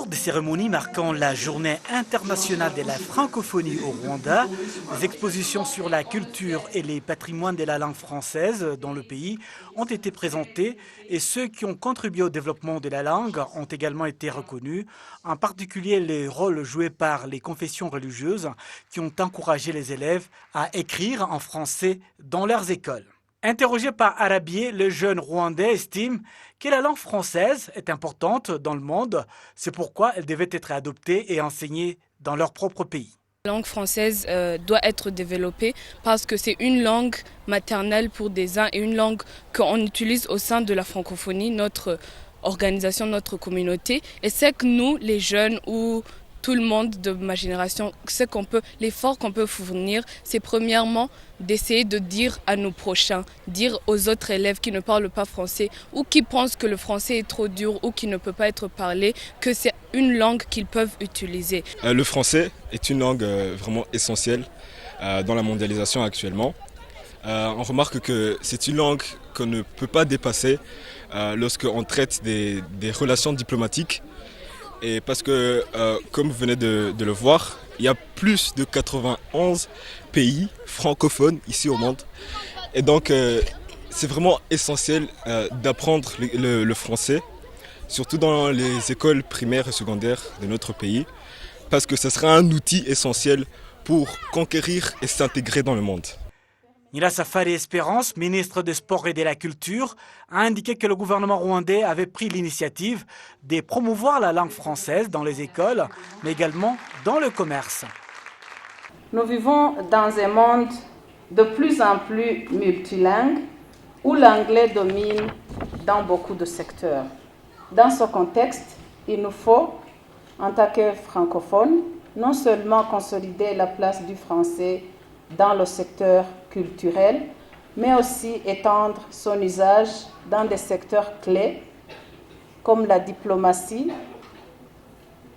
Lors des cérémonies marquant la journée internationale de la francophonie au Rwanda, les expositions sur la culture et les patrimoines de la langue française dans le pays ont été présentées et ceux qui ont contribué au développement de la langue ont également été reconnus, en particulier les rôles joués par les confessions religieuses qui ont encouragé les élèves à écrire en français dans leurs écoles. Interrogé par Arabier, le jeune Rwandais estime que la langue française est importante dans le monde. C'est pourquoi elle devait être adoptée et enseignée dans leur propre pays. La langue française doit être développée parce que c'est une langue maternelle pour des uns et une langue qu'on utilise au sein de la francophonie, notre organisation, notre communauté. Et c'est que nous, les jeunes ou tout le monde de ma génération, l'effort qu'on peut fournir, c'est premièrement d'essayer de dire à nos prochains, dire aux autres élèves qui ne parlent pas français ou qui pensent que le français est trop dur ou qui ne peut pas être parlé, que c'est une langue qu'ils peuvent utiliser. Le français est une langue vraiment essentielle dans la mondialisation actuellement. On remarque que c'est une langue qu'on ne peut pas dépasser lorsqu'on traite des relations diplomatiques. Et parce que, comme vous venez de le voir, il y a plus de 91 pays francophones ici au monde. Et donc, c'est vraiment essentiel d'apprendre le français, surtout dans les écoles primaires et secondaires de notre pays, parce que ce sera un outil essentiel pour conquérir et s'intégrer dans le monde. Nila Safari Espérance, ministre des Sports et de la Culture, a indiqué que le gouvernement rwandais avait pris l'initiative de promouvoir la langue française dans les écoles, mais également dans le commerce. Nous vivons dans un monde de plus en plus multilingue où l'anglais domine dans beaucoup de secteurs. Dans ce contexte, il nous faut, en tant que francophones, non seulement consolider la place du français dans le secteur culturel, mais aussi étendre son usage dans des secteurs clés comme la diplomatie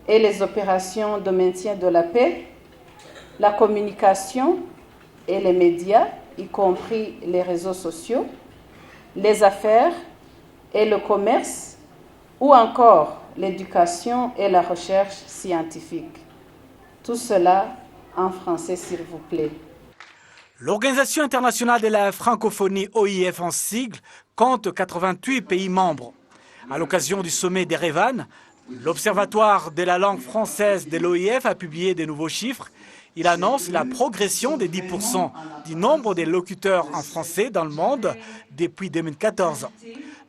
et les opérations de maintien de la paix, la communication et les médias, y compris les réseaux sociaux, les affaires et le commerce, ou encore l'éducation et la recherche scientifique. Tout cela en français, s'il vous plaît. L'Organisation internationale de la francophonie, OIF en sigle, compte 88 pays membres. À l'occasion du sommet d'Erevan, l'Observatoire de la langue française de l'OIF a publié de nouveaux chiffres. Il annonce la progression de 10% du nombre de locuteurs en français dans le monde depuis 2014.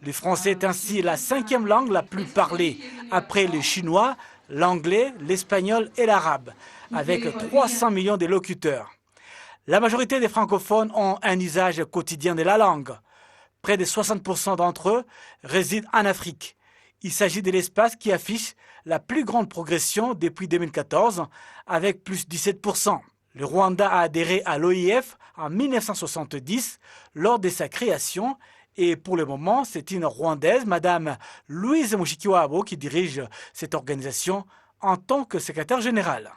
Le français est ainsi la 5e langue la plus parlée, après le chinois, l'anglais, l'espagnol et l'arabe, avec 300 millions de locuteurs. La majorité des francophones ont un usage quotidien de la langue. Près de 60% d'entre eux résident en Afrique. Il s'agit de l'espace qui affiche la plus grande progression depuis 2014, avec plus 17%. Le Rwanda a adhéré à l'OIF en 1970 lors de sa création et pour le moment, c'est une Rwandaise, Madame Louise Mushikiwabo, qui dirige cette organisation en tant que secrétaire générale.